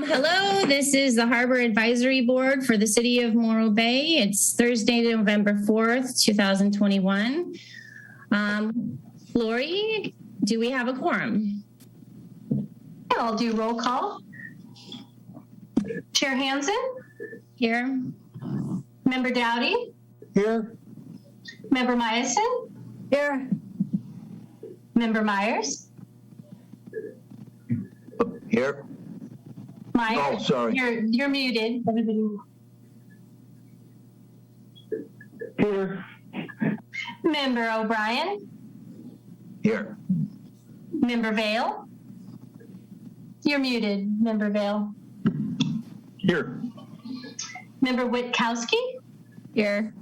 Hello, this is the Harbor Advisory Board for the City of Morro Bay. It's Thursday, November 4th, 2021. Lori, do we have a quorum? I'll do roll call. Chair Hansen? Here. Member Dowdy? Here. Member Myason? Here. Member Myers? Here. Myers? Oh, sorry. You're muted. Everybody. Here. Member O'Brien? Here. Member Vale? You're muted, Member Vale. Here. Member Witkowski? Here.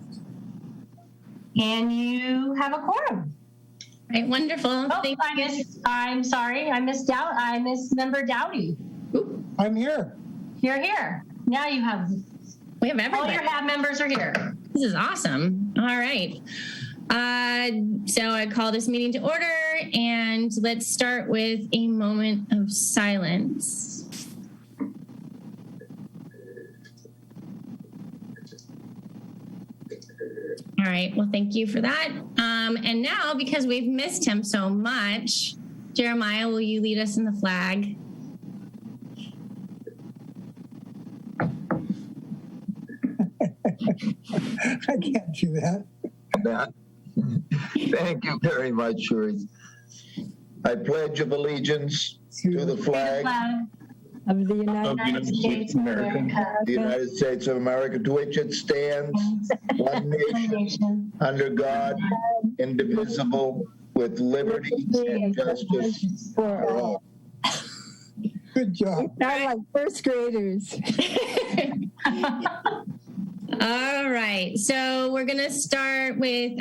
And you have a quorum. Right, wonderful. Oh, I'm sorry. I missed Member Dowdy. Ooh. I'm here. You're here. Now you have. We have everybody. All your HAB members are here. This is awesome. All right. So I call this meeting to order, and let's start with a moment of silence. All right. Well, thank you for that. And now, because we've missed him so much, Jeremiah, will you lead us in the flag? I can't do that. Thank you very much, Sherry. I pledge of allegiance to the flag Of the United States of America. the United States of America, to which it stands, one nation, under God, indivisible, with liberty and justice for all. Good job. Sound like first graders. All right. So we're going to start with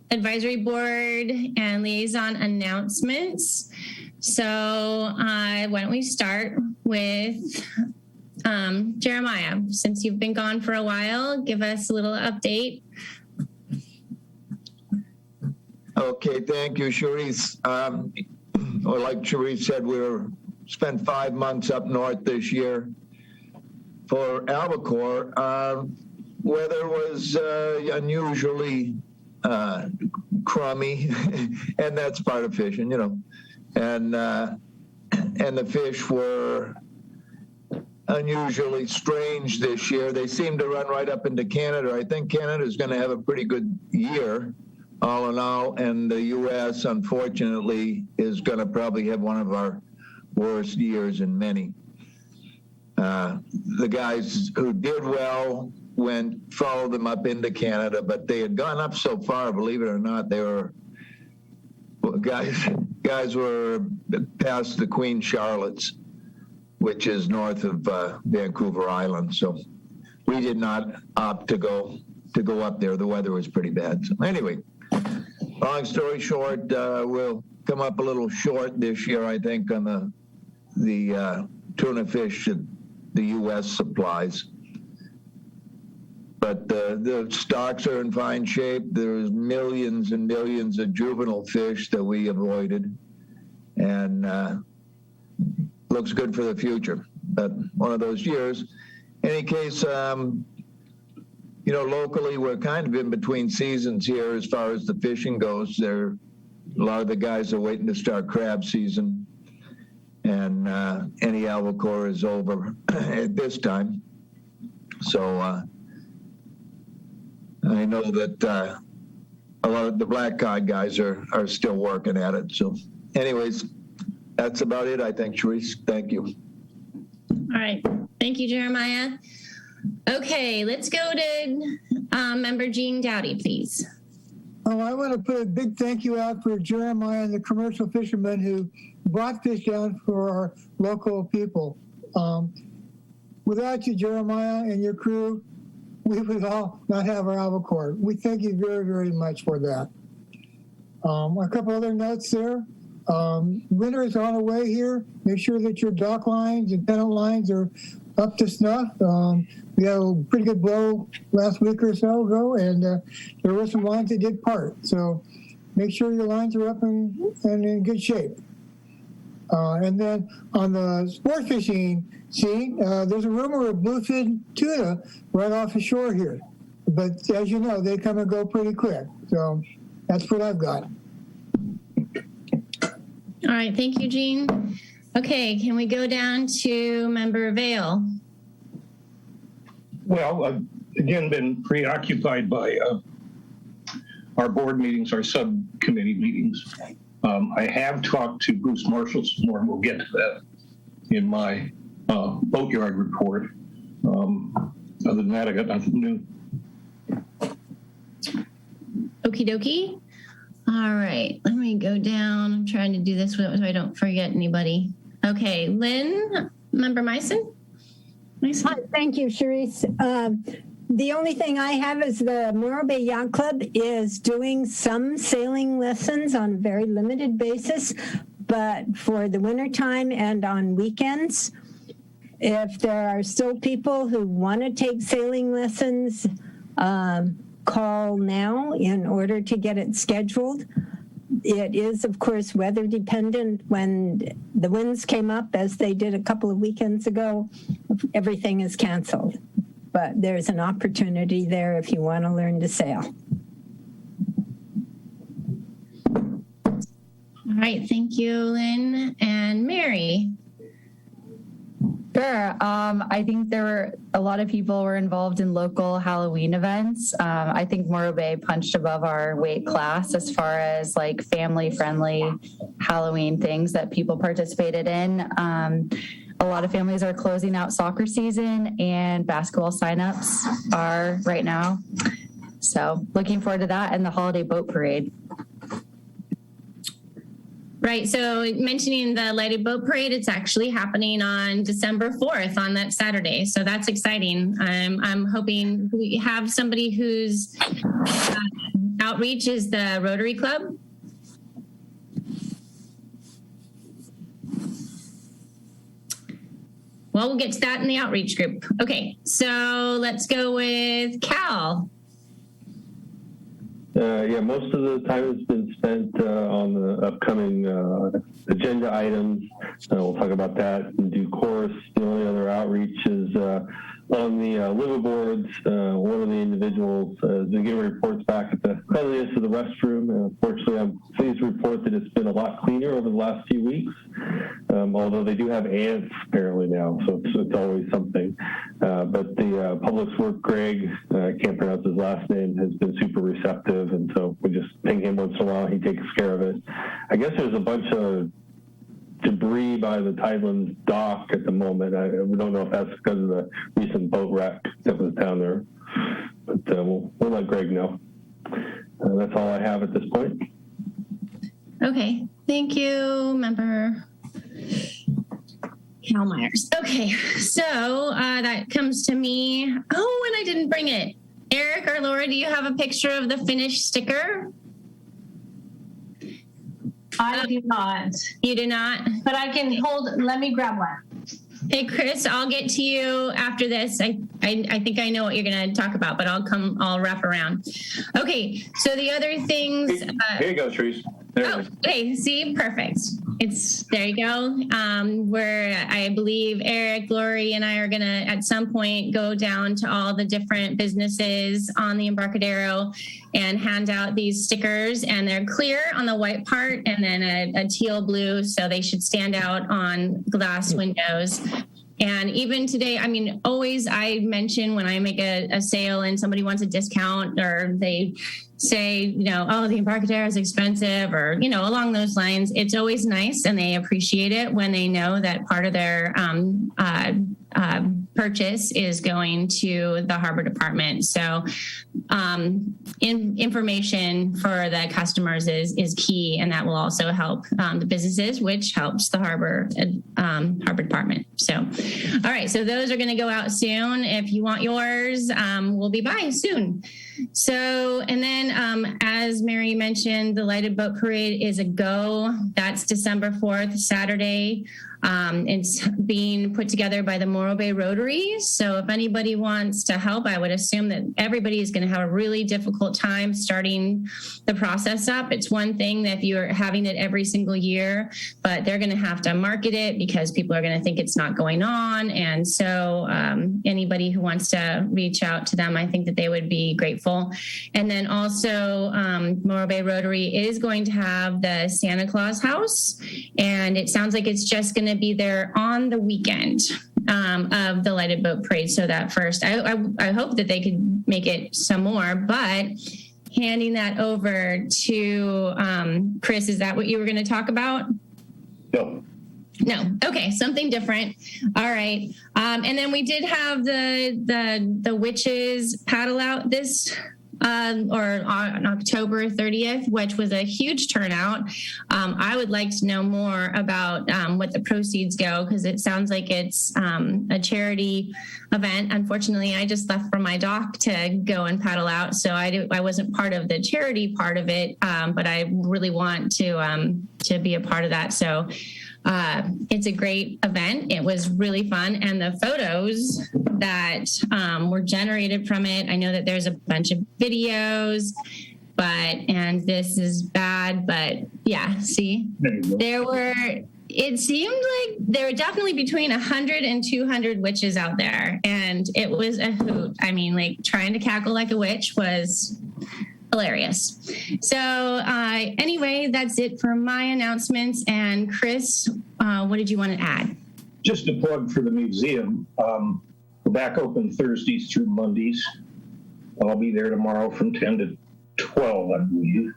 advisory board and liaison announcements. So why don't we start with Jeremiah? Since you've been gone for a while, give us a little update. Okay, thank you, Cherise. Well, like Cherise said, spent 5 months up north this year. For albacore, weather was unusually crummy, and that's part of fishing, you know. And the fish were unusually strange this year. They seem to run right up into Canada. I think Canada is going to have a pretty good year, all in all, and the U.S., unfortunately, is going to probably have one of our worst years in many. The guys who did well followed them up into Canada, but they had gone up so far, believe it or not, they were guys were past the Queen Charlotte's, which is north of Vancouver Island. So we did not opt to go up there. The weather was pretty bad. So anyway, long story short, we'll come up a little short this year, I think, on the tuna fish that the U.S. supplies. But the stocks are in fine shape. There's millions and millions of juvenile fish that we avoided, and looks good for the future. But one of those years. In any case, locally we're kind of in between seasons here as far as the fishing goes. A lot of the guys are waiting to start crab season, and any albacore is over at this time. So I know that a lot of the black cod guys are still working at it. So anyways, that's about it, I think, Therese. Thank you. All right. Thank you, Jeremiah. Okay, let's go to Member Jean Dowdy, please. Oh, I want to put a big thank you out for Jeremiah and the commercial fishermen who brought fish down for our local people. Without you, Jeremiah, and your crew, we would all not have our albacore. We thank you very, very much for that. A couple other notes there. Winter is on the way here. Make sure that your dock lines and pennant lines are up to snuff. We had a pretty good blow last week or so ago, and there were some lines that did part. So make sure your lines are up and in good shape. And then on the sport fishing scene, there's a rumor of bluefin tuna right off the shore here. But as you know, they come and go pretty quick. So that's what I've got. All right, thank you, Jean. Okay, can we go down to Member Vale? Well, I've again been preoccupied by our board meetings, our subcommittee meetings. I have talked to Bruce Marshall some more, and we'll get to that in my boatyard report. Other than that, I got nothing new. Okie dokie. All right, let me go down. I'm trying to do this so I don't forget anybody. Okay, Lynn, Member Meissen? Hi, thank you, Charisse. The only thing I have is the Morro Bay Yacht Club is doing some sailing lessons on a very limited basis, but for the wintertime and on weekends. If there are still people who want to take sailing lessons, call now in order to get it scheduled. It is, of course, weather dependent. When the winds came up, as they did a couple of weekends ago, everything is canceled. But there's an opportunity there if you want to learn to sail. All right, thank you, Lynn. And Mary? Sure. I think there were a lot of people were involved in local Halloween events. I think Morro Bay punched above our weight class as far as like family-friendly Halloween things that people participated in. A lot of families are closing out soccer season and basketball signups are right now. So looking forward to that and the holiday boat parade. Right, so mentioning the lighted boat parade, it's actually happening on December 4th on that Saturday. So that's exciting. I'm hoping we have somebody whose outreach is the Rotary Club. Well, we'll get to that in the outreach group. Okay, so let's go with Cal. Yeah, most of the time has been spent on the upcoming agenda items. We'll talk about that in due course. The only other outreach is on the liveaboards. One of the individuals has been getting reports back at the cleanliness of the restroom. Unfortunately, I'm pleased to report that it's been a lot cleaner over the last few weeks, although they do have ants apparently now, so it's always something. But the Public Works Greg, I can't pronounce his last name, has been super receptive, and so we just ping him once in a while. He takes care of it. I guess there's a bunch of debris by the Tidelands dock at the moment. We don't know if that's because of the recent boat wreck that was down there, but we'll let Greg know. That's all I have at this point. Okay, thank you, Member Cal Myers. Okay, so that comes to me. Oh, and I didn't bring it. Eric or Laura, do you have a picture of the finished sticker? I do not. You do not? But I can hold, let me grab one. Hey, Chris, I'll get to you after this. I think I know what you're going to talk about, but I'll wrap around. Okay, so the other things. Here you go, Therese. Okay, see, perfect. There you go. Where I believe Eric, Lori, and I are going to at some point go down to all the different businesses on the Embarcadero and hand out these stickers, and they're clear on the white part and then a teal blue, so they should stand out on glass windows. And even today, I mean, always I mention when I make a sale and somebody wants a discount or they say, oh, the Embarcadero is expensive or, along those lines, it's always nice and they appreciate it when they know that part of their purchase is going to the harbor department. So information for the customers is key, and that will also help the businesses, which helps the harbor department. So, all right, so those are going to go out soon. If you want yours, we'll be by soon. So, and then as Mary mentioned, the lighted boat parade is a go. That's December 4th, Saturday. It's being put together by the Morro Bay Rotary. So if anybody wants to help, I would assume that everybody is going to have a really difficult time starting the process up. It's one thing that if you're having it every single year, but they're going to have to market it because people are going to think it's not going on. And so anybody who wants to reach out to them, I think that they would be grateful. And then also Morro Bay Rotary is going to have the Santa Claus house, and it sounds like it's just going to be there on the weekend of the Lighted Boat Parade. So that first, I hope that they could make it some more, but handing that over to Chris, is that what you were going to talk about? No. Okay. Something different. All right. And then we did have the witches paddle out this or on October 30th, which was a huge turnout. I would like to know more about what the proceeds go, because it sounds like it's a charity event. Unfortunately, I just left from my dock to go and paddle out, so I wasn't part of the charity part of it, but I really want to be a part of that. So it's a great event. It was really fun. And the photos that were generated from it, I know that there's a bunch of videos, and this is bad, but yeah, see, it seemed like there were definitely between 100 and 200 witches out there. And it was a hoot. I mean, like, trying to cackle like a witch was hilarious. So anyway, that's it for my announcements. And Chris, what did you want to add? Just a plug for the museum. We're back open Thursdays through Mondays. I'll be there tomorrow from 10 to 12, I believe.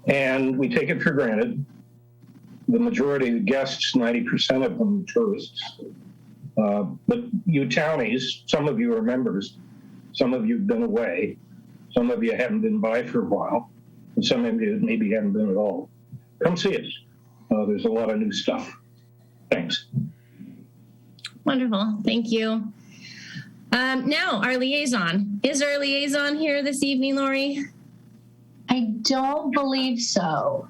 And we take it for granted. The majority of the guests, 90% of them, are tourists. But you townies, some of you are members, some of you have been away, some of you haven't been by for a while, and some of you maybe haven't been at all. Come see us. There's a lot of new stuff. Thanks. Wonderful. Thank you. Now, our liaison. Is our liaison here this evening, Lori? I don't believe so.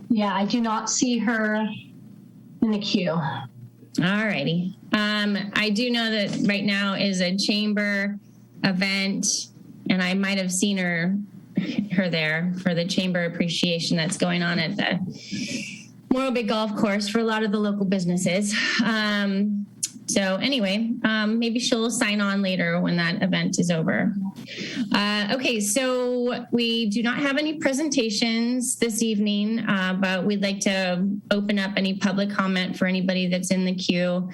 Yeah, I do not see her in the queue. All righty. I do know that right now is a chamber event, and I might have seen her there for the chamber appreciation that's going on at the Morro Bay Golf Course for a lot of the local businesses. So anyway, maybe she'll sign on later when that event is over. Okay, so we do not have any presentations this evening, but we'd like to open up any public comment for anybody that's in the queue.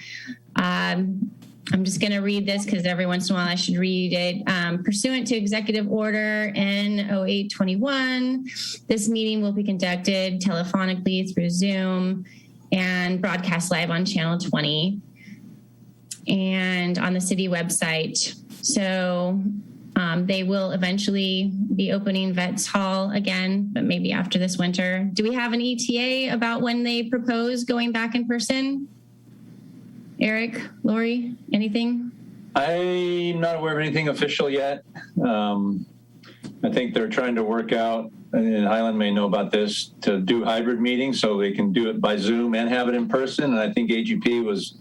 I'm just going to read this because every once in a while I should read it. Pursuant to Executive Order N0821, this meeting will be conducted telephonically through Zoom and broadcast live on Channel 20 and on the city website. So they will eventually be opening Vets Hall again, but maybe after this winter. Do we have an ETA about when they propose going back in person? Eric, Lori, anything? I'm not aware of anything official yet. I think they're trying to work out, and Highland may know about this, to do hybrid meetings so they can do it by Zoom and have it in person. And I think AGP was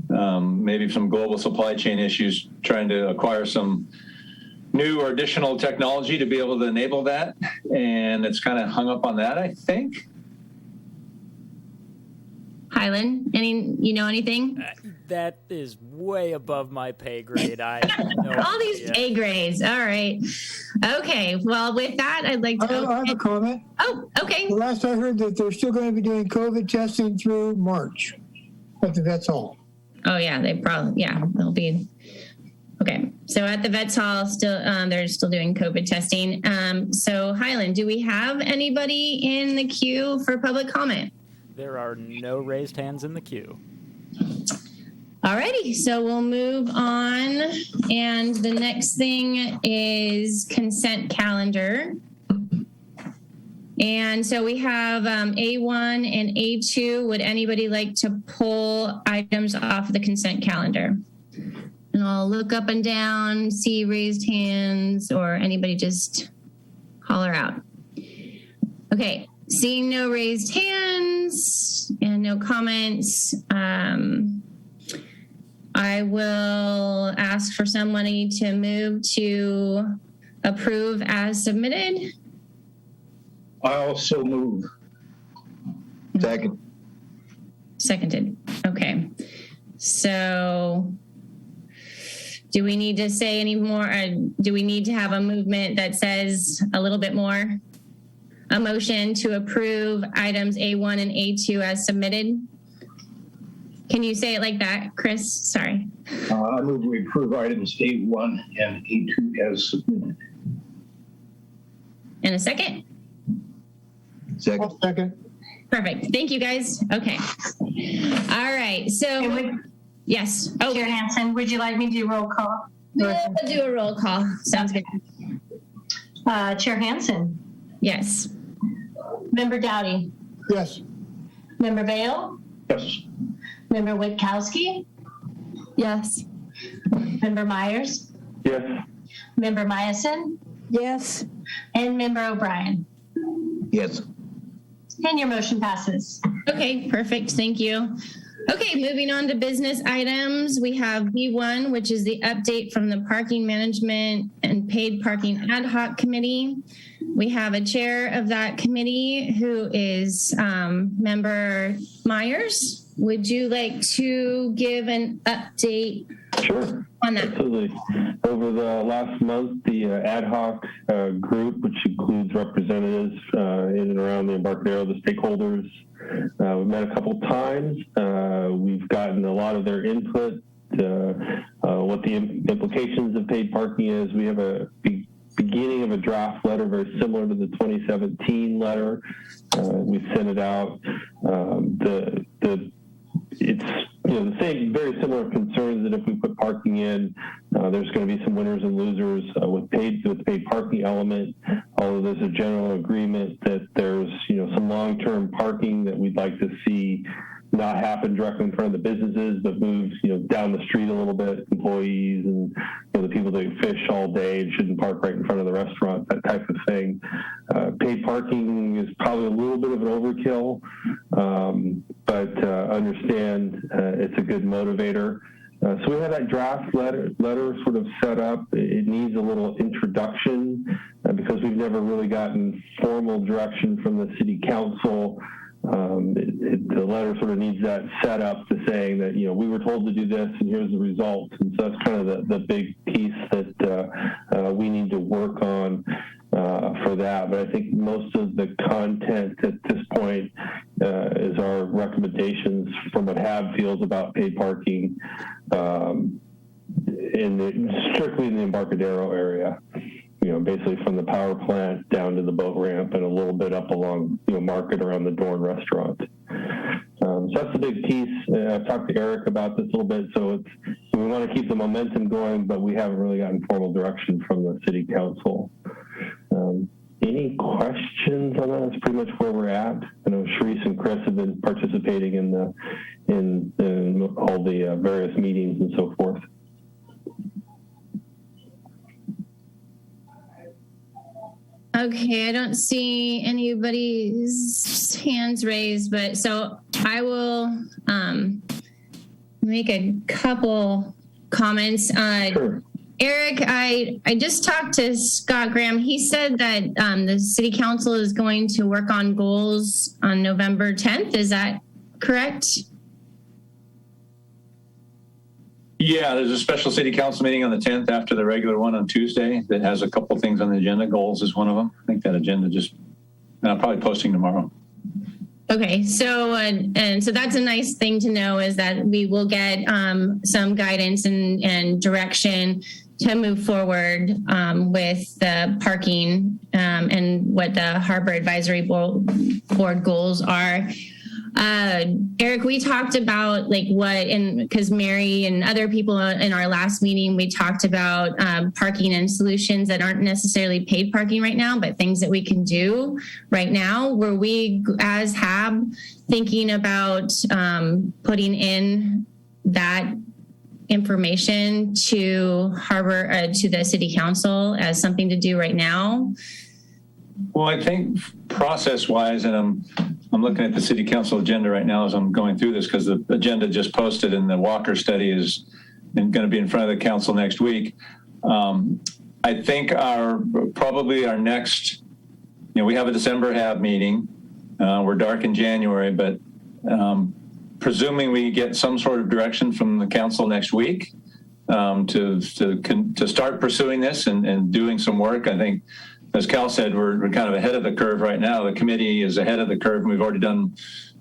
maybe some global supply chain issues trying to acquire some new or additional technology to be able to enable that. And it's kind of hung up on that, I think. Highland, anything? That is way above my pay grade. I know all these pay grades. All right. Okay. Well, with that, I'd like to. I have a comment. Oh, okay. The last I heard that they're still going to be doing COVID testing through March. I think that's all. Oh yeah, they'll be. Okay. So at the Vets Hall, still they're still doing COVID testing. So Highland, do we have anybody in the queue for public comment? There are no raised hands in the queue. Alrighty, so we'll move on. And the next thing is consent calendar. And so we have A1 and A2. Would anybody like to pull items off the consent calendar? And I'll look up and down, see raised hands, or anybody just holler out. Okay, Seeing no raised hands and no comments, I will ask for somebody to move to approve as submitted. I also move. Second. Seconded. Okay. So do we need to say any more? Do we need to have a movement that says a little bit more? A motion to approve items A1 and A2 as submitted? Can you say it like that, Chris? Sorry. I move we approve items A1 and A2 as submitted. In a second? Second. I'll second. Perfect. Thank you, guys. Okay. All right. So, yes. Oh, Chair Hansen, would you like me to do roll call? we'll do a roll call. Sounds good. Chair Hansen, Yes. Member Dowdy, Yes. Member Vale, Yes. Member Witkowski, Yes. Member Myers, Yes. Member Myason, Yes. and Member O'Brien. Yes. And your motion passes. Okay, perfect. Thank you. Okay, moving on to business items. We have B1, which is the update from the Parking Management and Paid Parking Ad Hoc Committee. We have a chair of that committee who is Member Myers. Would you like to give an update Sure. on that? Absolutely. Over the last month, the ad hoc group, which includes representatives in and around the Embarcadero, the stakeholders, we've met a couple times. We've gotten a lot of their input, what the implications of paid parking is. We have a beginning of a draft letter very similar to the 2017 letter. We sent it out. It's the same, very similar concerns that if we put parking in, there's going to be some winners and losers with the paid parking element. Although there's a general agreement that there's some long-term parking that we'd like to see not happen directly in front of the businesses, but move down the street a little bit. Employees and the people that fish all day shouldn't park right in front of the restaurant, that type of thing. Paid parking is probably a little bit of an overkill, but understand it's a good motivator. So we have that draft letter sort of set up. It needs a little introduction because we've never really gotten formal direction from the city council. The letter sort of needs that set up to saying that, we were told to do this and here's the result. And so that's kind of the big piece that we need to work on for that. But I think most of the content at this point is our recommendations from what HAB feels about paid parking strictly in the Embarcadero area. Basically from the power plant down to the boat ramp and a little bit up along, Market around the Dorn restaurant. So that's the big piece. I've talked to Eric about this a little bit. So we want to keep the momentum going, but we haven't really gotten formal direction from the city council. Any questions on that? That's pretty much where we're at. I know Sharice and Chris have been participating in all the various meetings and so forth. Okay, I don't see anybody's hands raised, but so I will make a couple comments. Sure. Eric, I just talked to Scott Graham. He said that the city council is going to work on goals on November 10th. Is that correct? Yeah, there's a special city council meeting on the 10th after the regular one on Tuesday that has a couple things on the agenda. Goals is one of them. I think that agenda and I'm probably posting tomorrow. Okay, so and so that's a nice thing to know is that we will get some guidance and direction to move forward with the parking and what the Harbor Advisory Board goals are. Eric, we talked about because Mary and other people in our last meeting, we talked about parking and solutions that aren't necessarily paid parking right now, but things that we can do right now. Were we as HAB thinking about putting in that information to to the city council as something to do right now? Well, I think process-wise, and I'm looking at the city council agenda right now as I'm going through this, because the agenda just posted and the Walker study is going to be in front of the council next week. I think probably our next, we have a December HAB meeting. We're dark in January, but presuming we get some sort of direction from the council next week to start pursuing this and doing some work. I think, as Cal said, we're kind of ahead of the curve right now. The committee is ahead of the curve, and we've already done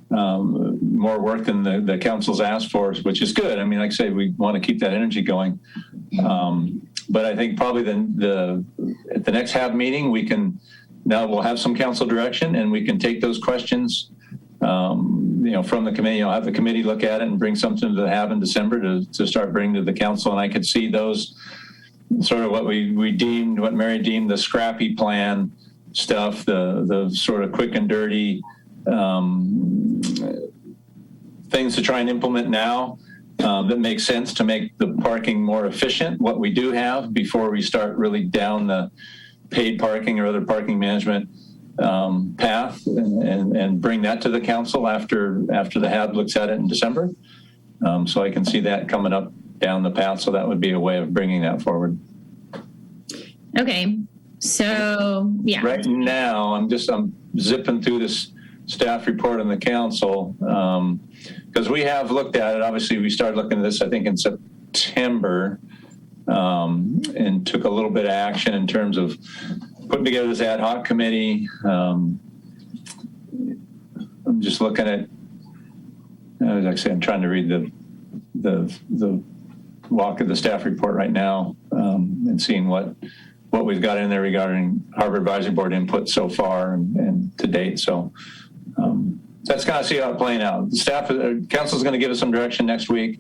more work than the council's asked for, which is good. I mean, like I say, we want to keep that energy going. But I think probably at the next HAB meeting, we'll have some council direction, and we can take those questions, from the committee. I'll have the committee look at it and bring something to the HAB in December to start bringing to the council. And I could see those sort of what what Mary deemed the scrappy plan stuff, the sort of quick and dirty things to try and implement now that make sense to make the parking more efficient, what we do have, before we start really down the paid parking or other parking management path, and bring that to the council after the HAB looks at it in December. So I can see that coming up down the path. So that would be a way of bringing that forward. Okay. So, yeah. Right now, I'm zipping through this staff report on the council because we have looked at it. Obviously, we started looking at this, I think, in September, and took a little bit of action in terms of putting together this ad hoc committee. I'm just looking at, as I say, I'm trying to read the walk of the staff report right now, and seeing what we've got in there regarding Harbor Advisory Board input so far and to date. So that's kind of see how it's playing out. The council is going to give us some direction next week,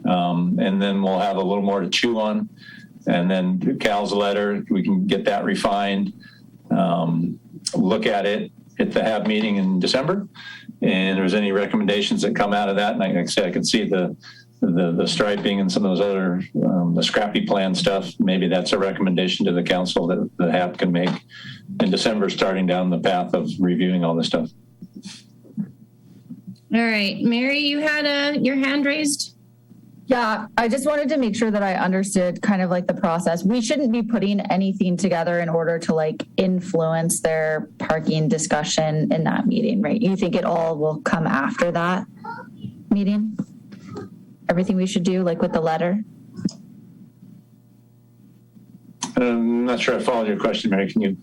and then we'll have a little more to chew on. And then Cal's letter, we can get that refined, look at it at the HAB meeting in December. And if there's any recommendations that come out of that, and like I said, I can see the striping and some of those other, the scrappy plan stuff, maybe that's a recommendation to the council that the HAB can make in December, starting down the path of reviewing all this stuff. All right. Mary, you had your hand raised? Yeah, I just wanted to make sure that I understood kind of like the process. We shouldn't be putting anything together in order to like influence their parking discussion in that meeting, right? You think it all will come after that meeting? Everything we should do, like with the letter? I'm not sure I followed your question, Mary. Can you?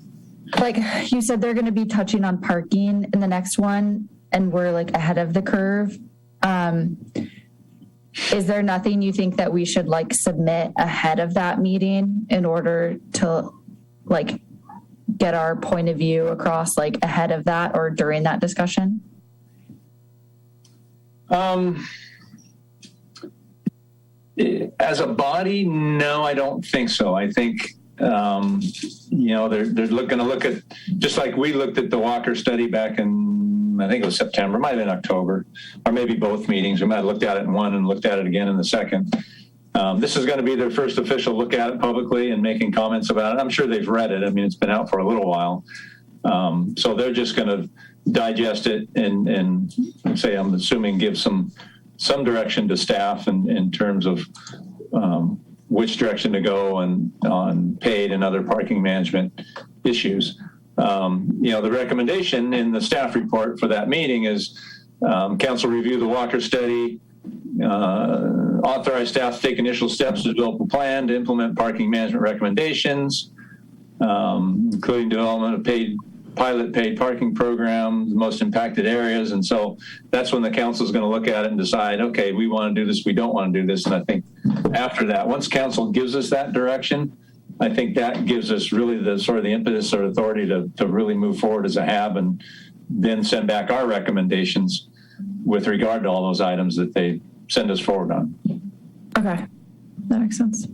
Like you said, they're going to be touching on parking in the next one, and we're like ahead of the curve. Is there nothing you think that we should like submit ahead of that meeting in order to like get our point of view across like ahead of that or during that discussion? As a body, no, I don't think so. I think, they're going to look at, just like we looked at the Walker study back in, I think it was September, might have been October, or maybe both meetings. We might have looked at it in one and looked at it again in the second. This is going to be their first official look at it publicly and making comments about it. I'm sure they've read it. I mean, it's been out for a little while. So they're just going to digest it and say, I'm assuming, give some direction to staff in terms of which direction to go and on paid and other parking management issues. The recommendation in the staff report for that meeting is council review the Walker study, authorize staff to take initial steps to develop a plan to implement parking management recommendations, including development of pilot paid parking program, the most impacted areas. And so that's when the council is going to look at it and decide, okay, we want to do this, we don't want to do this. And I think after that, once council gives us that direction, I think that gives us really the sort of the impetus or authority to really move forward as a HAB and then send back our recommendations with regard to all those items that they send us forward on. Okay, that makes sense.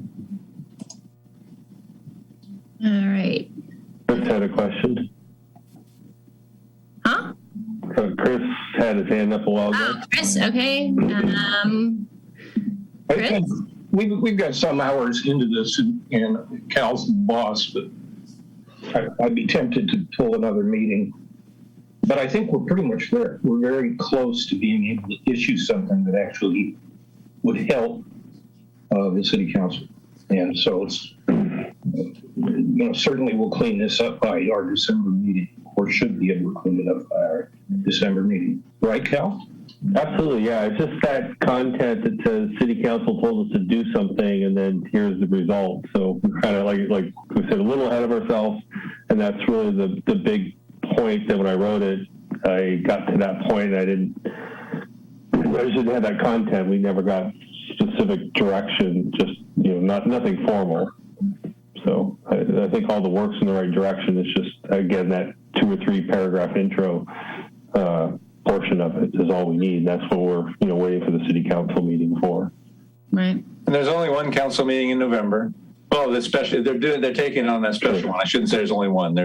All right. Chris had a question. Huh? Chris had his hand up a while ago. Oh, Chris, okay. Chris? We've got some hours into this, and Cal's the boss, but I'd be tempted to pull another meeting. But I think we're pretty much there. We're very close to being able to issue something that actually would help the city council. And so it's, certainly we'll clean this up by our December meeting, or should be able to clean it up by our December meeting. Right, Cal? Absolutely, yeah. It's just that content that says city council told us to do something, and then here's the result. So we're kind of like we said, a little ahead of ourselves, and that's really the big point that when I wrote it, I got to that point. I just didn't have that content. We never got specific direction, just nothing formal. So I think all the work's in the right direction. It's just, again, that 2 or 3 paragraph intro portion of it is all we need. That's what we're waiting for the city council meeting for. Right. And there's only one council meeting in November. Well, they're taking on that special one. I shouldn't say there's only one.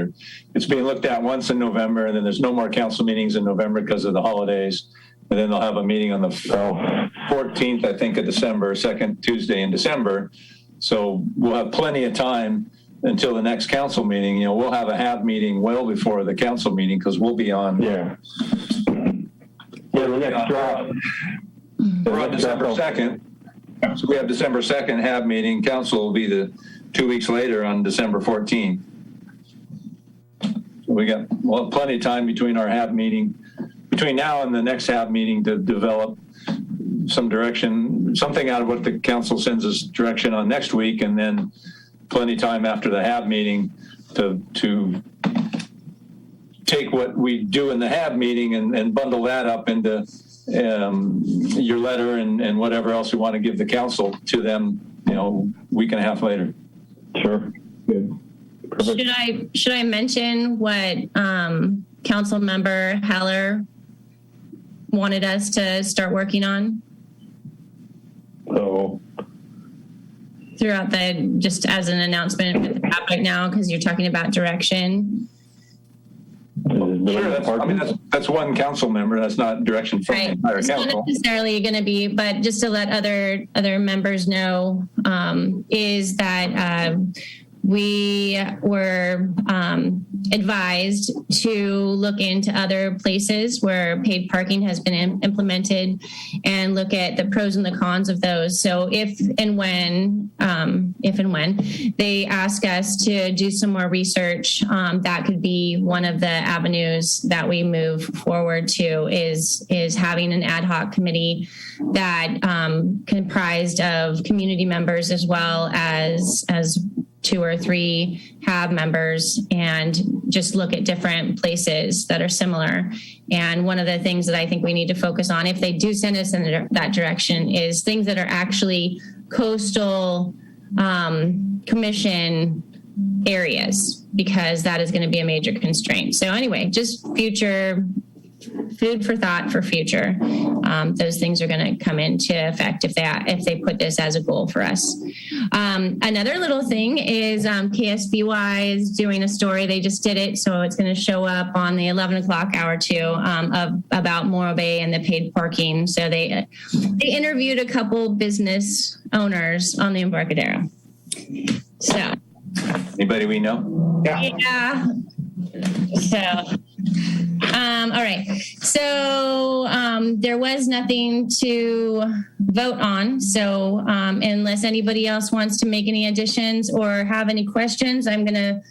It's being looked at once in November, and then there's no more council meetings in November because of the holidays. And then they'll have a meeting on the 14th, I think, of December, second Tuesday in December. So we'll have plenty of time until the next council meeting. We'll have a HAB meeting well before the council meeting because we'll be on. Yeah. Yeah, the next draft. We're on December 2nd. So we have December 2nd HAB meeting. Council will be the 2 weeks later on December 14th. So we got plenty of time between our HAB meeting, between now and the next HAB meeting to develop some direction, something out of what the council sends us direction on next week, and then plenty of time after the HAB meeting to take what we do in the HAB meeting and bundle that up into your letter and whatever else we want to give the council to them, week and a half later. Sure. Good. Perfect. Should I mention what Council Member Heller wanted us to start working on? So throughout just as an announcement with the app right now, because you're talking about direction. Sure, that's one council member. That's not direction from the entire council. Not necessarily going to be, but just to let other members know, is that we were advised to look into other places where paid parking has been implemented and look at the pros and the cons of those. So if and when they ask us to do some more research, that could be one of the avenues that we move forward to is having an ad hoc committee that comprised of community members as well as 2 or 3 HAB members and just look at different places that are similar. And one of the things that I think we need to focus on, if they do send us in that direction, is things that are actually coastal commission areas, because that is going to be a major constraint. So anyway, just future food for thought for future. Those things are going to come into effect if they put this as a goal for us. Another little thing is KSBY is doing a story. They just did it, so it's going to show up on the 11 o'clock hour too, about Morro Bay and the paid parking. So they interviewed a couple business owners on the Embarcadero. So anybody we know? Yeah. So, all right. So there was nothing to vote on. So unless anybody else wants to make any additions or have any questions, I'm going to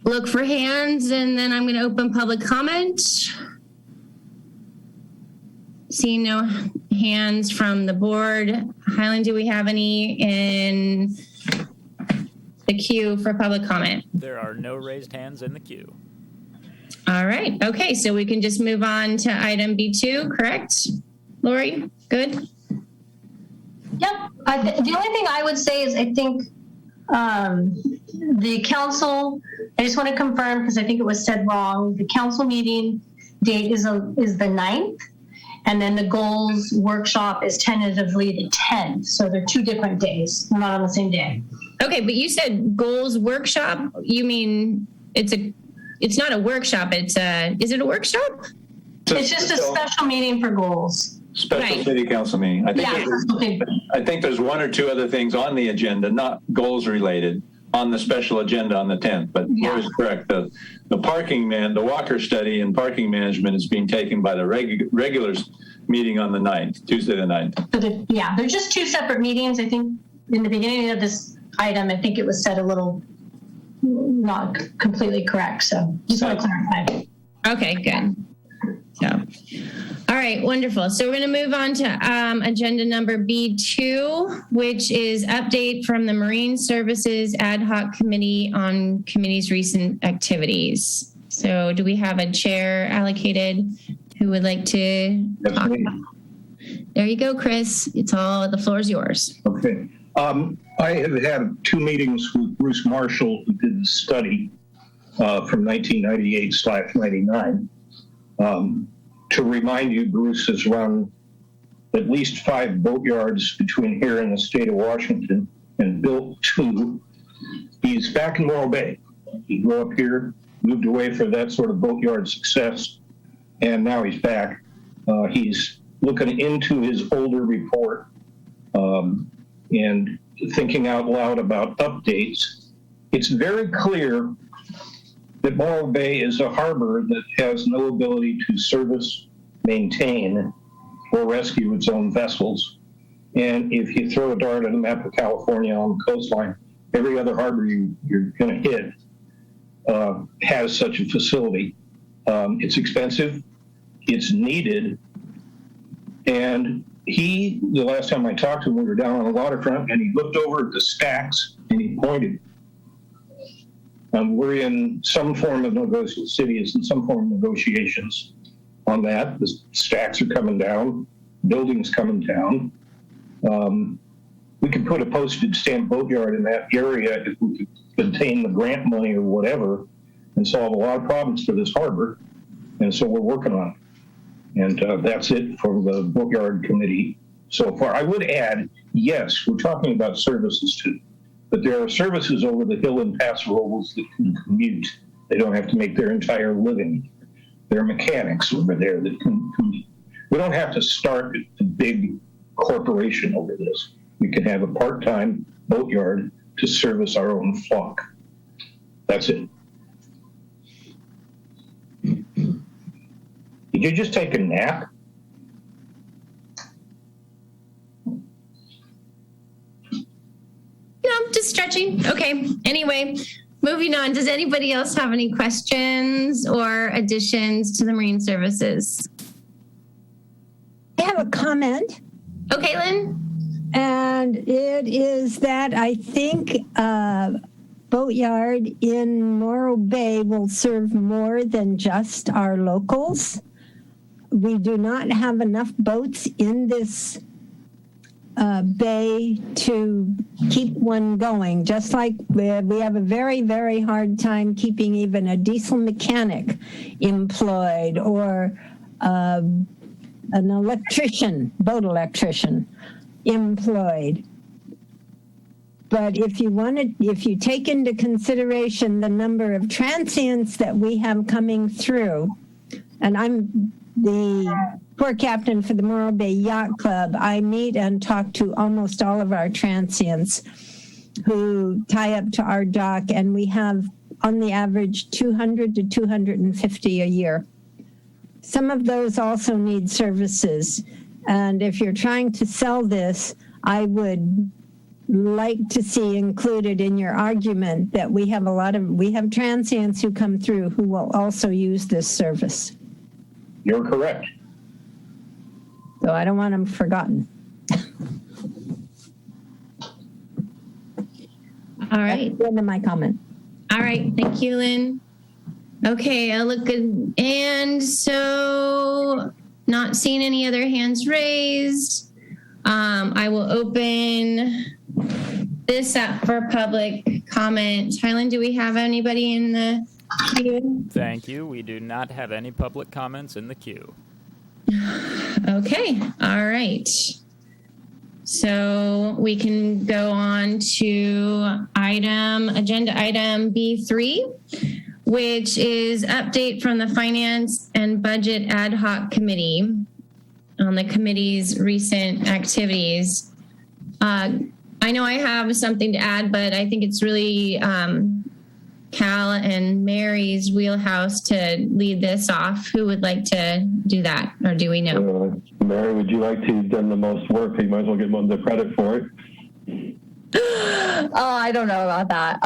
look for hands and then I'm going to open public comment. Seeing no hands from the board. Highland, do we have any in the queue for public comment? There are no raised hands in the queue. All right. Okay. So we can just move on to item B2, correct? Lori, good? Yep. The only thing I would say is I think the council, I just want to confirm because I think it was said wrong. The council meeting date is the 9th. And then the goals workshop is tentatively the 10th. So they're 2 different days. They're not on the same day. Okay, but you said goals workshop. You mean it's not a workshop. Is it a workshop? It's just a special meeting for goals. Special city council meeting. I think there's 1 or 2 other things on the agenda, not goals related, on the special agenda on the 10th. But Lori's correct. The Walker study and parking management is being taken by the regulars meeting on the 9th, Tuesday the 9th. So they're just two separate meetings. I think in the beginning of this item, I think it was said a little not completely correct. So just want to clarify. Okay, good. So, all right, wonderful. So we're going to move on to agenda number B2, which is update from the Marine Services Ad Hoc Committee on committee's recent activities. So do we have a chair allocated who would like to talk about? There you go, Chris. The floor is yours. Okay. I have had 2 meetings with Bruce Marshall, who did the study from 1998/99. To remind you, Bruce has run at least 5 boatyards between here and the state of Washington and built 2. He's back in Morro Bay. He grew up here, moved away for that sort of boatyard success, and now he's back. He's looking into his older report and thinking out loud about updates. It's very clear that Morro Bay is a harbor that has no ability to service, maintain, or rescue its own vessels. And if you throw a dart at a map of California on the coastline, every other harbor you're going to hit has such a facility. It's expensive, it's needed, and the last time I talked to him, we were down on the waterfront, and he looked over at the stacks and he pointed. We're in some form of negotiation. City is in some form of negotiations on that. The stacks are coming down, buildings coming down. We could put a postage stamp boatyard in that area if we could obtain the grant money or whatever and solve a lot of problems for this harbor. And so we're working on it. And that's it for the Boatyard Committee so far. I would add, yes, we're talking about services too, but there are services over the hill in Paso Robles that can commute. They don't have to make their entire living. There are mechanics over there that can commute. We don't have to start a big corporation over this. We can have a part-time boatyard to service our own flock. That's it. Did you just take a nap? No, just stretching. Okay. Anyway, moving on. Does anybody else have any questions or additions to the Marine Services? I have a comment. Okay, Lynn. And it is that I think Boatyard in Morro Bay will serve more than just our locals. We do not have enough boats in this bay to keep one going, just like we have a very, very hard time keeping even a diesel mechanic employed or an boat electrician employed. But if you take into consideration the number of transients that we have coming through, and I'm the port captain for the Morro Bay Yacht Club, I meet and talk to almost all of our transients who tie up to our dock, and we have on the average 200 to 250 a year. Some of those also need services. And if you're trying to sell this, I would like to see included in your argument that we have transients who come through who will also use this service. You're correct. So I don't want them forgotten. All right. That's the end of my comment. All right. Thank you, Lynn. Okay, I'll look good. And so not seeing any other hands raised. I will open this up for public comment. Highland, do we have anybody in the queue? Thank you. We do not have any public comments in the queue. Okay. All right. So we can go on to agenda item B3, which is update from the Finance and Budget Ad Hoc Committee on the committee's recent activities. I know I have something to add, but I think it's really Cal and Mary's wheelhouse to lead this off. Who would like to do that, or do we know? Mary, would you like to have done the most work? You might as well get the credit for it. Oh, I don't know about that.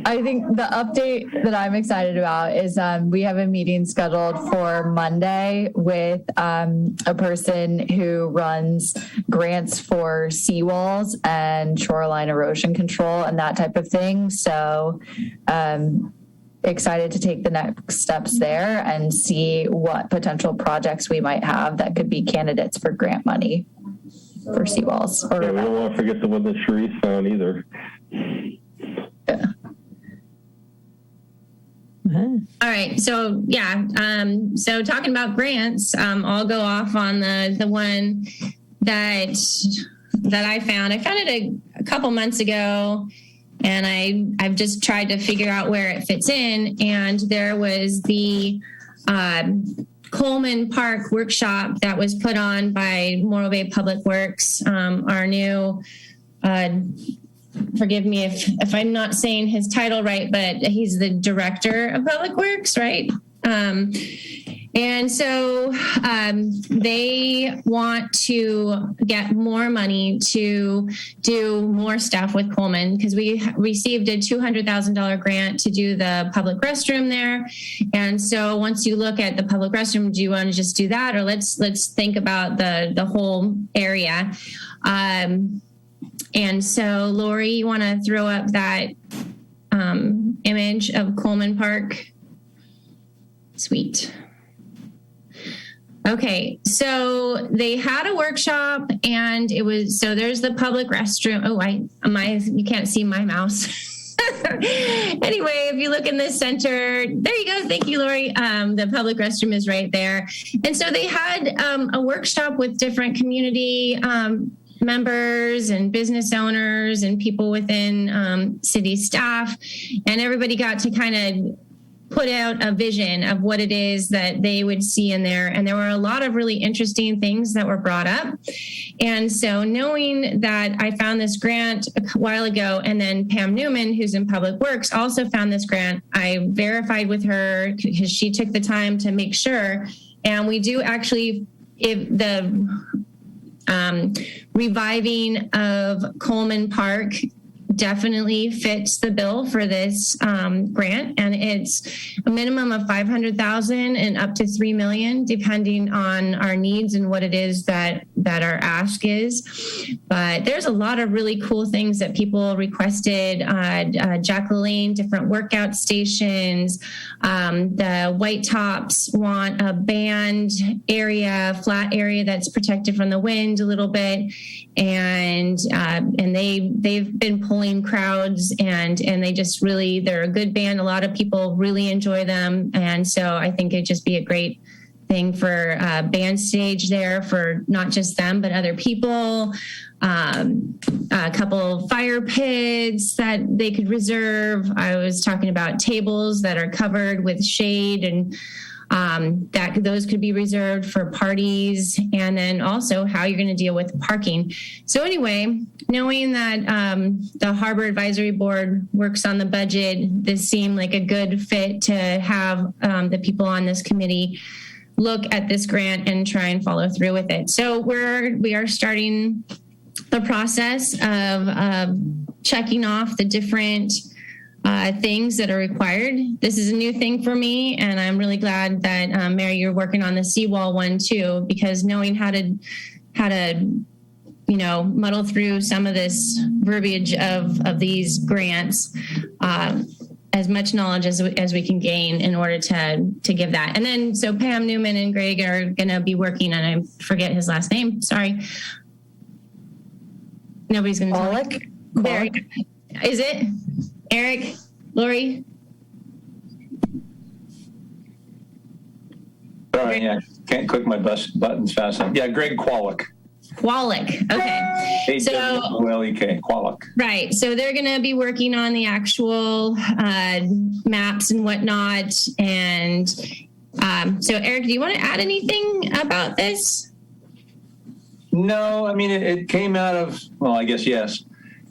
I think the update that I'm excited about is we have a meeting scheduled for Monday with a person who runs grants for seawalls and shoreline erosion control and that type of thing. So excited to take the next steps there and see what potential projects we might have that could be candidates for grant money for seawalls. We don't want to forget the one that Sharice found either. Yeah. All right. So yeah. So talking about grants, I'll go off on the one that I found. I found it a couple months ago, and I've just tried to figure out where it fits in. And there was the Coleman Park workshop that was put on by Morro Bay Public Works, our new, forgive me if I'm not saying his title right, but he's the director of Public Works, right? And so they want to get more money to do more stuff with Coleman, because we received a $200,000 grant to do the public restroom there. And so once you look at the public restroom, do you want to just do that, or let's think about the whole area? And so Lori, you want to throw up that image of Coleman Park? Sweet. Okay, so they had a workshop, and it was, so there's the public restroom. Oh, you can't see my mouse. Anyway, if you look in the center, there you go. Thank you, Lori. The public restroom is right there. And so they had a workshop with different community members and business owners and people within city staff, and everybody got to kind of put out a vision of what it is that they would see in there. And there were a lot of really interesting things that were brought up. And so knowing that I found this grant a while ago, and then Pam Newman, who's in Public Works, also found this grant, I verified with her because she took the time to make sure. And we do actually, if the reviving of Coleman Park definitely fits the bill for this grant, and it's a minimum of $500,000 and up to $3 million, depending on our needs and what it is that our ask is. But there's a lot of really cool things that people requested. Jacqueline, different workout stations. The White Tops want a band area, flat area that's protected from the wind a little bit, and they've been pulling crowds, and they just really, they're a good band. A lot of people really enjoy them, and so I think it'd just be a great thing for a band stage there for not just them but other people. A couple fire pits that they could reserve. I was talking about tables that are covered with shade, and that those could be reserved for parties, and then also how you're going to deal with parking. So anyway, knowing that the Harbor Advisory Board works on the budget, this seemed like a good fit to have the people on this committee look at this grant and try and follow through with it. So we are starting the process of checking off the different things that are required. This is a new thing for me, and I'm really glad that Mary, you're working on the seawall one too, because knowing how to muddle through some of this verbiage of these grants, as much knowledge as we can gain in order to give that. And then so Pam Newman and Greg are going to be working, and I forget his last name. Sorry. Nobody's going to tell me. There. Is it? Eric, Lori? Sorry, yeah, can't click my buttons fast enough. Yeah, Greg Kwolek. Kwolek, okay. Kwolek, Kwolek. Right, so they're going to be working on the actual maps and whatnot. And so Eric, do you want to add anything about this? No, I mean, it came out of, well, I guess, yes.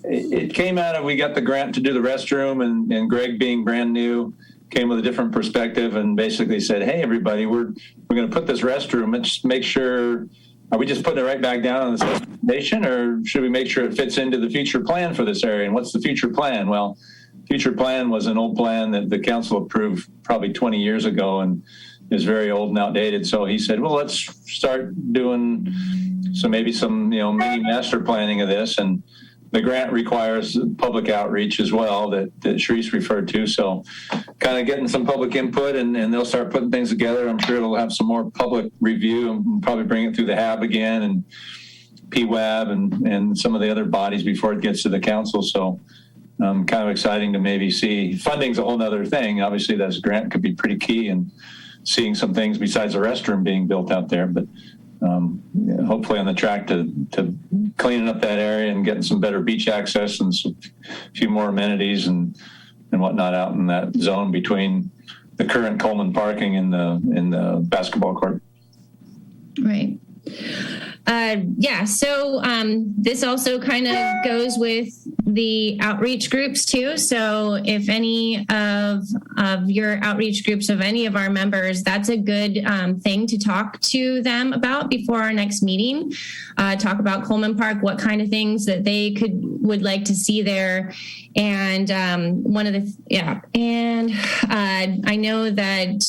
it came out of, we got the grant to do the restroom, and Greg, being brand new, came with a different perspective and basically said, hey, everybody, we're going to put this restroom. Let's make sure, are we just putting it right back down on the station, or should we make sure it fits into the future plan for this area? And what's the future plan? Well, future plan was an old plan that the council approved probably 20 years ago and is very old and outdated. So he said, well, let's start doing maybe some mini master planning of this. And the grant requires public outreach as well that Sharice referred to. So kind of getting some public input, and they'll start putting things together. I'm sure it'll have some more public review and probably bring it through the HAB again and PWAB and some of the other bodies before it gets to the council. So kind of exciting to maybe see. Funding's a whole nother thing. Obviously, that grant could be pretty key in seeing some things besides the restroom being built out there. But hopefully on the track to cleaning up that area and getting some better beach access and a few more amenities and whatnot out in that zone between the current Coleman parking and the basketball court. Right. So this also kind of goes with the outreach groups too. So if any of your outreach groups of any of our members, that's a good thing to talk to them about before our next meeting. Talk about Coleman Park, what kind of things that they would like to see there. And I know that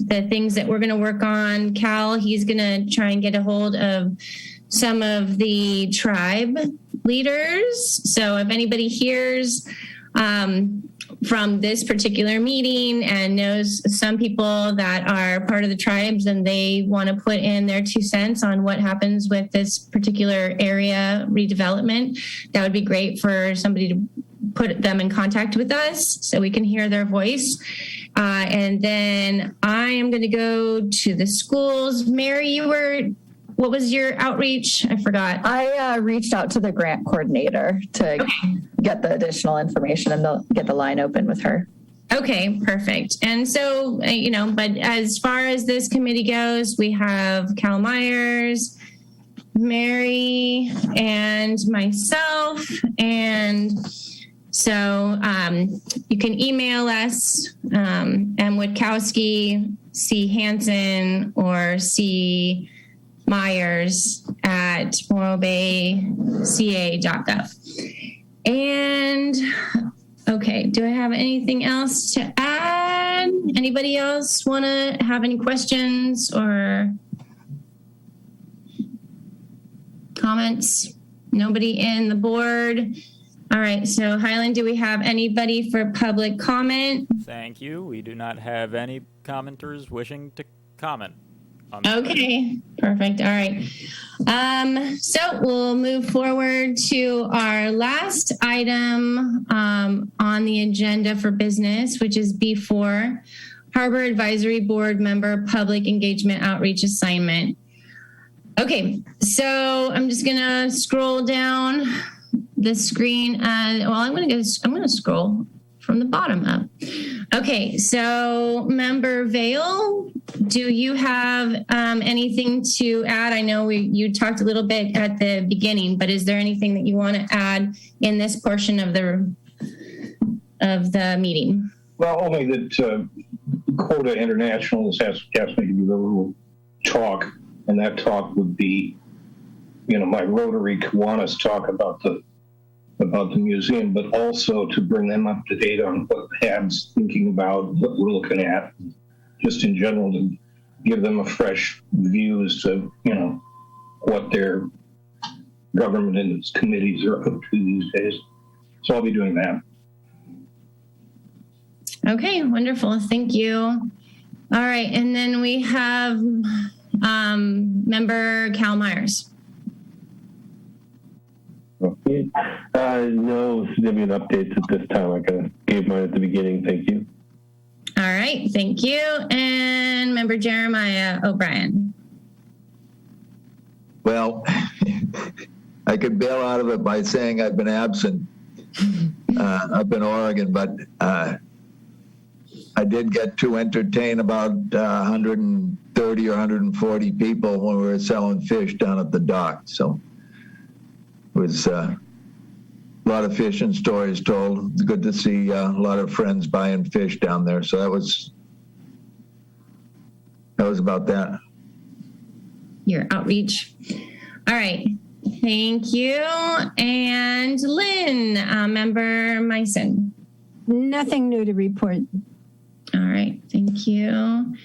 the things that we're going to work on, Cal, he's going to try and get a hold of some of the tribe leaders. So if anybody hears from this particular meeting and knows some people that are part of the tribes and they want to put in their 2 cents on what happens with this particular area redevelopment, that would be great for somebody to put them in contact with us so we can hear their voice. And then I am going to go to the schools. Mary, what was your outreach? I forgot. I reached out to the grant coordinator to get the additional information and get the line open with her. Okay, perfect. And so, but as far as this committee goes, we have Cal Myers, Mary, and myself. And so you can email us, M. Witkowski, C. Hansen, or C. Myers at morrobayca.gov. And okay, do I have anything else to add? Anybody else want to have any questions or comments? Nobody in the board? All right, so Highland, do we have anybody for public comment? Thank you. We do not have any commenters wishing to comment. Okay, perfect. All right. So we'll move forward to our last item on the agenda for business, which is B4, Harbor Advisory Board Member Public Engagement Outreach Assignment. Okay, so I'm just going to scroll down the screen. I'm going to scroll from the bottom up. Okay, so Member Vale, do you have anything to add? I know you talked a little bit at the beginning, but is there anything that you want to add in this portion of the meeting? Well, only that Quota International has asked me to do a little talk, and that talk would be, my Rotary Kiwanis talk about the museum, but also to bring them up to date on what HAB's thinking about, what we're looking at, just in general, to give them a fresh view as to, what their government and its committees are up to these days. So I'll be doing that. Okay, wonderful. Thank you. All right, and then we have Member Cal Myers. No significant updates at this time. I gave mine at the beginning. Thank you. All right. Thank you. And Member Jeremiah O'Brien. Well, I could bail out of it by saying I've been absent up in Oregon, but I did get to entertain about 130 or 140 people when we were selling fish down at the dock. So it was a lot of fishing stories told. It's good to see a lot of friends buying fish down there. So that was about that. Your outreach. All right. Thank you. And Lynn, Member Meissen. Nothing new to report. All right. Thank you.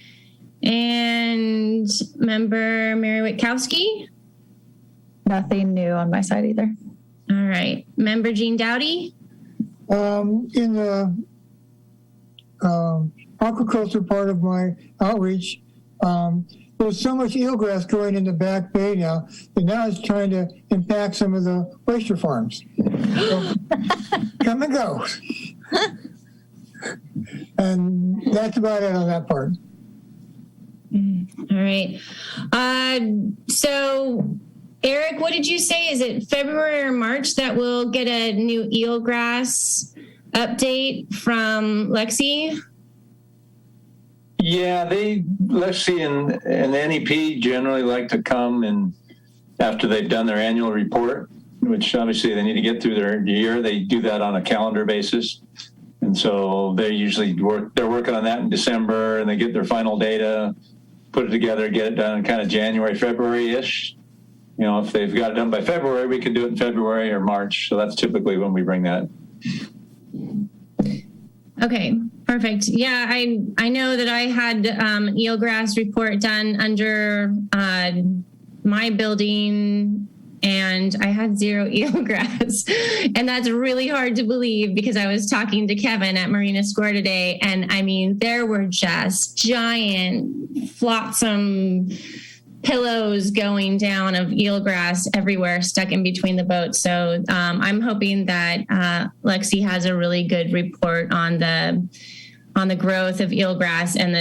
And Member Mary Witkowski. Nothing new on my side either. All right. Member Jean Dowdy. In the aquaculture part of my outreach, there's so much eelgrass growing in the back bay now that now it's trying to impact some of the oyster farms. So, come and go. And that's about it on that part. All right. So, Eric, what did you say? Is it February or March that we'll get a new eelgrass update from Lexi? Yeah, Lexi and NEP generally like to come and after they've done their annual report, which obviously they need to get through their year, they do that on a calendar basis. And so they usually they're working on that in December and they get their final data, put it together, get it done in kind of January, February-ish. You know, if they've got it done by February, we can do it in February or March. So that's typically when we bring that. Okay, perfect. Yeah, I know that I had eelgrass report done under my building and I had 0 eelgrass. And that's really hard to believe because I was talking to Kevin at Marina Square today. And I mean, there were just giant flotsam pillows going down of eelgrass everywhere stuck in between the boats. So I'm hoping that Lexi has a really good report on the growth of eelgrass and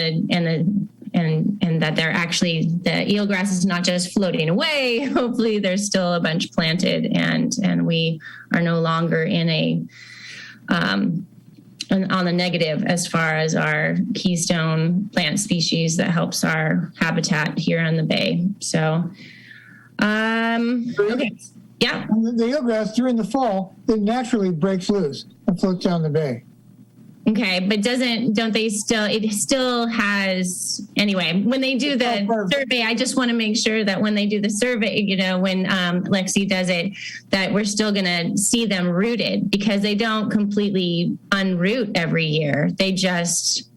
that they're actually, the eelgrass is not just floating away. Hopefully there's still a bunch planted and we are no longer in a on the negative as far as our keystone plant species that helps our habitat here in the bay. So, okay. Yeah. The eelgrass during the fall, it naturally breaks loose and floats down the bay. Okay, but it still has, anyway, when they do the survey, I just want to make sure that when they do the survey, you know, when Lexi does it, that we're still going to see them rooted because they don't completely unroot every year. They just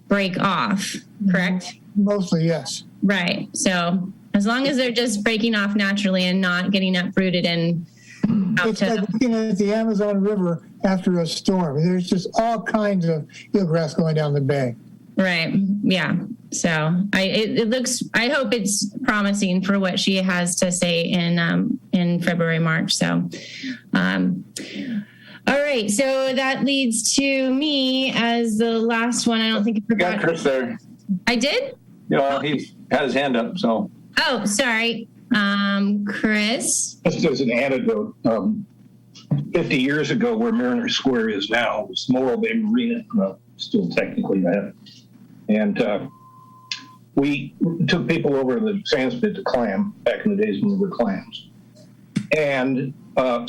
break off, correct? Mostly, yes. Right. So as long as they're just breaking off naturally and not getting uprooted and it's like looking at the Amazon River after a storm. There's just all kinds of eelgrass going down the bay. Right. Yeah. So it looks, I hope it's promising for what she has to say in February, March. So, all right. So that leads to me as the last one. I don't think I forgot. Got Chris there. I did? Yeah, he had his hand up. So. Oh, sorry. Chris. Just as an anecdote, 50 years ago, where Mariner Square is now, was Morro Bay Marina, still technically that. And we took people over to the sands pit to clam back in the days when there were clams. And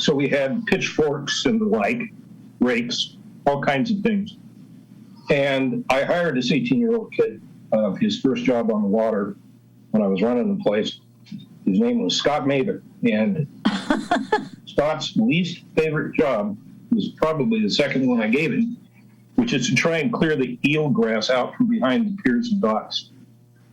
so we had pitchforks and the like, rakes, all kinds of things. And I hired this 18-year-old kid, his first job on the water when I was running the place. His name was Scott Mather, and Scott's least favorite job was probably the second one I gave him, which is to try and clear the eelgrass out from behind the piers and docks.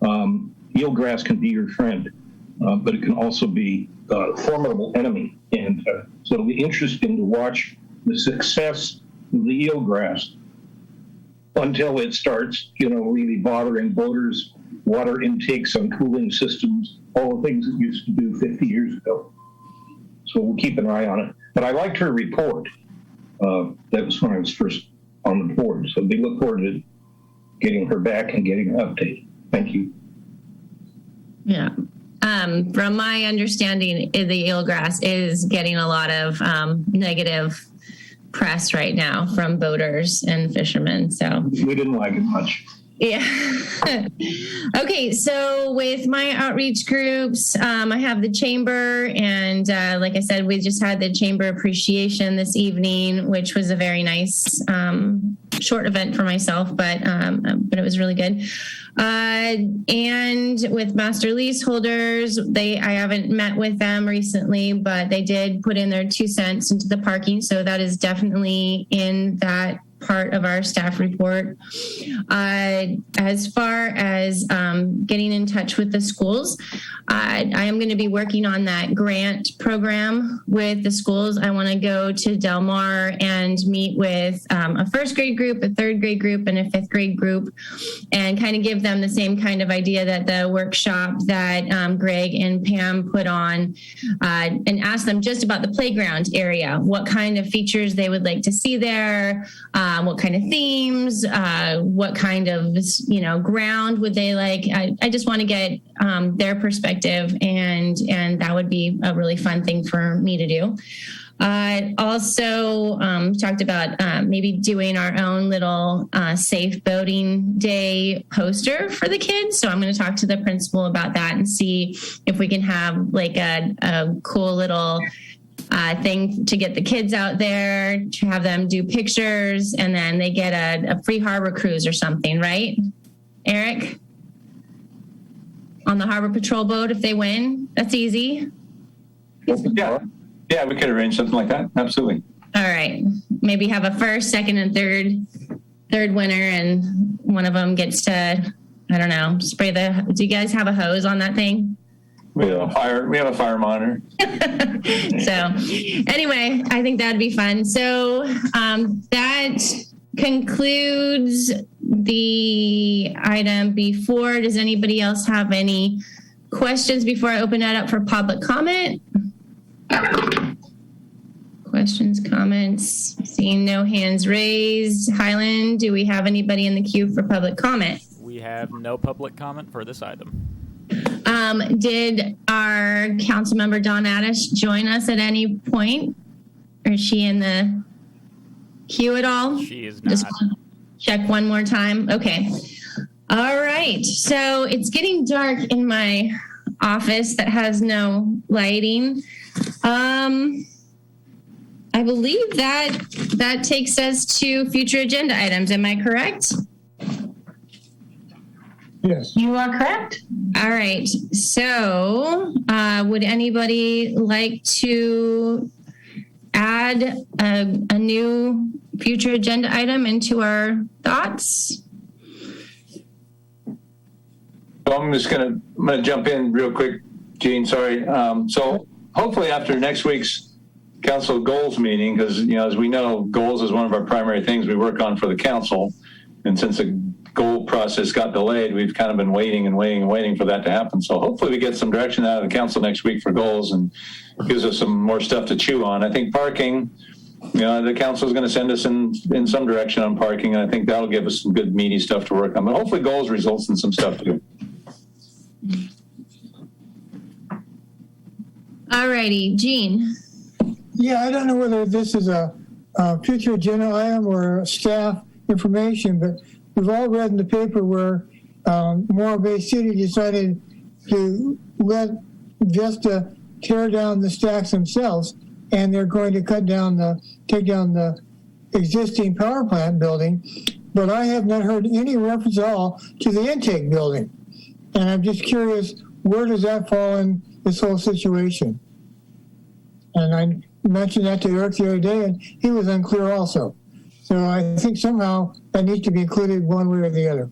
Eelgrass can be your friend, but it can also be a formidable enemy. And so it'll be interesting to watch the success of the eelgrass until it starts, really bothering boaters, water intakes on cooling systems, all the things that used to do 50 years ago. So we'll keep an eye on it. But I liked her report. That was when I was first on the board. So we look forward to getting her back and getting an update. Thank you. Yeah. From my understanding, the eelgrass is getting a lot of negative press right now from boaters and fishermen. So we didn't like it much. Yeah. Okay, so with my outreach groups, I have the chamber, and like I said, we just had the chamber appreciation this evening, which was a very nice short event for myself, but it was really good. And with master leaseholders, I haven't met with them recently, but they did put in their 2 cents into the parking, so that is definitely in that part of our staff report. As far as getting in touch with the schools, I am going to be working on that grant program with the schools. I want to go to Del Mar and meet with a first grade group, a third grade group, and a fifth grade group, and kind of give them the same kind of idea that the workshop that Greg and Pam put on, and ask them just about the playground area, what kind of features they would like to see there, what kind of themes, what kind of, ground would they like. I just want to get their perspective, and that would be a really fun thing for me to do. Also talked about maybe doing our own little safe boating day poster for the kids. So I'm going to talk to the principal about that and see if we can have like a cool little thing to get the kids out there, to have them do pictures, and then they get a free harbor cruise or something, right, Eric? On the harbor patrol boat if they win. That's easy. Yeah, we could arrange something like that. Absolutely. All right. Maybe have a first, second, and third winner, and one of them gets to, I don't know, spray the. Do you guys have a hose on that thing? We have a fire monitor. So anyway, I think that'd be fun. So that concludes the item before. Does anybody else have any questions before I open that up for public comment? Questions, comments? Seeing no hands raised. Highland, do we have anybody in the queue for public comment? We have no public comment for this item. Did our council member Dawn Addish join us at any point? Or is she in the queue at all? She is not. Just check one more time. Okay. All right. So it's getting dark in my office that has no lighting. I believe that takes us to future agenda items. Am I correct? Yes. You are correct. All right. So would anybody like to add a new future agenda item into our thoughts? So I'm going to jump in real quick, Gene. Sorry. So hopefully after next week's council goals meeting, because as we know, goals is one of our primary things we work on for the council, and since the goal process got delayed, we've kind of been waiting for that to happen. So hopefully we get some direction out of the council next week for goals and gives us some more stuff to chew on. I think parking, the council is going to send us in some direction on parking, and I think that'll give us some good meaty stuff to work on. But hopefully goals results in some stuff too. All righty, Gene. Yeah, I don't know whether this is a future agenda item or staff information, but we've all read in the paper where Morro Bay City decided to let Vista tear down the stacks themselves, and they're going to take down the existing power plant building. But I have not heard any reference at all to the intake building. And I'm just curious, where does that fall in this whole situation? And I mentioned that to Eric the other day, and he was unclear also. So I think somehow that needs to be included one way or the other.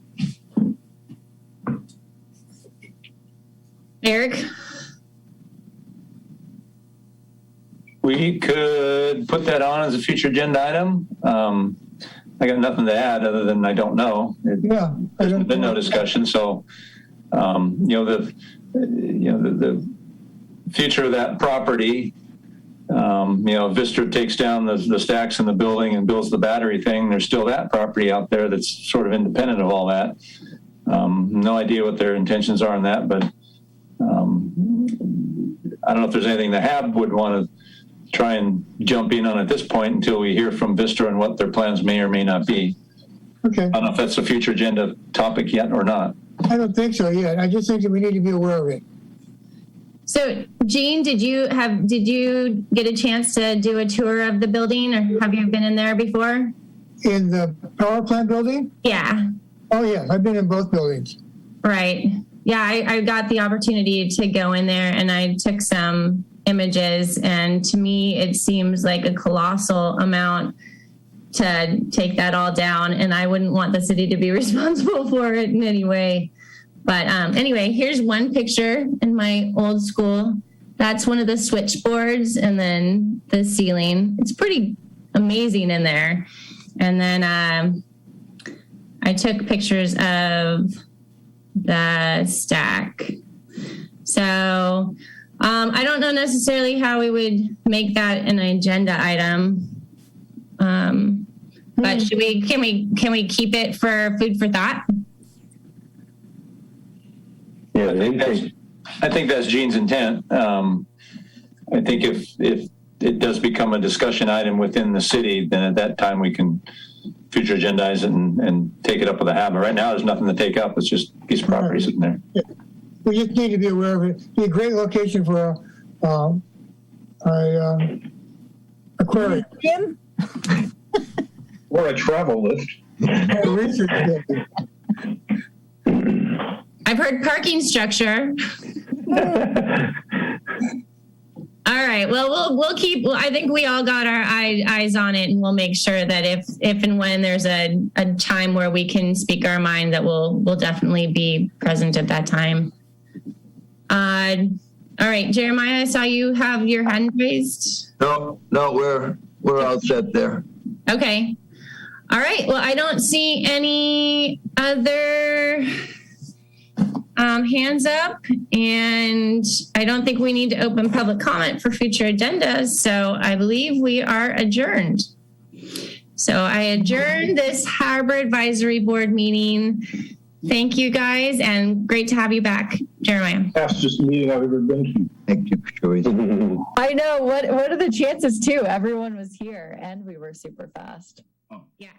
Eric? We could put that on as a future agenda item. I got nothing to add other than I don't know. There's been no discussion. So, the future of that property, Vista takes down the stacks in the building and builds the battery thing. There's still that property out there that's sort of independent of all that. No idea what their intentions are on that, but I don't know if there's anything the HAB would want to try and jump in on at this point until we hear from Vista and what their plans may or may not be. Okay. I don't know if that's a future agenda topic yet or not. I don't think so yet. I just think that we need to be aware of it. So, Jean, did you get a chance to do a tour of the building, or have you been in there before? In the power plant building? Yeah. Oh, yeah. I've been in both buildings. Right. Yeah, I got the opportunity to go in there and I took some images, and to me, it seems like a colossal amount to take that all down, and I wouldn't want the city to be responsible for it in any way. But anyway, here's one picture in my old school. That's one of the switchboards, and then the ceiling. It's pretty amazing in there. And then I took pictures of the stack. So I don't know necessarily how we would make that an agenda item. But can we keep it for food for thought? Yeah, I think that's Jean's intent. I think if it does become a discussion item within the city, then at that time we can future agendize it and take it up with a habit. Right now, there's nothing to take up. It's just a piece of property sitting there. Yeah. We just need to be aware of it. It'd be a great location for a aquarium. Jim? Or a travel lift. I've heard parking structure. All right. Well, we'll keep. Well, I think we all got our eyes on it, and we'll make sure that if and when there's a time where we can speak our mind, that we'll definitely be present at that time. All right, Jeremiah, I saw you have your hand raised. No, we're all set there. Okay. All right. Well, I don't see any other hands up, and I don't think we need to open public comment for future agendas. So I believe we are adjourned. So I adjourn this Harbor Advisory Board meeting. Thank you guys, and great to have you back, Jeremiah. Fastest meeting I've ever been to. Thank you, Joyce. I know. What are the chances too? Everyone was here and we were super fast. Yeah.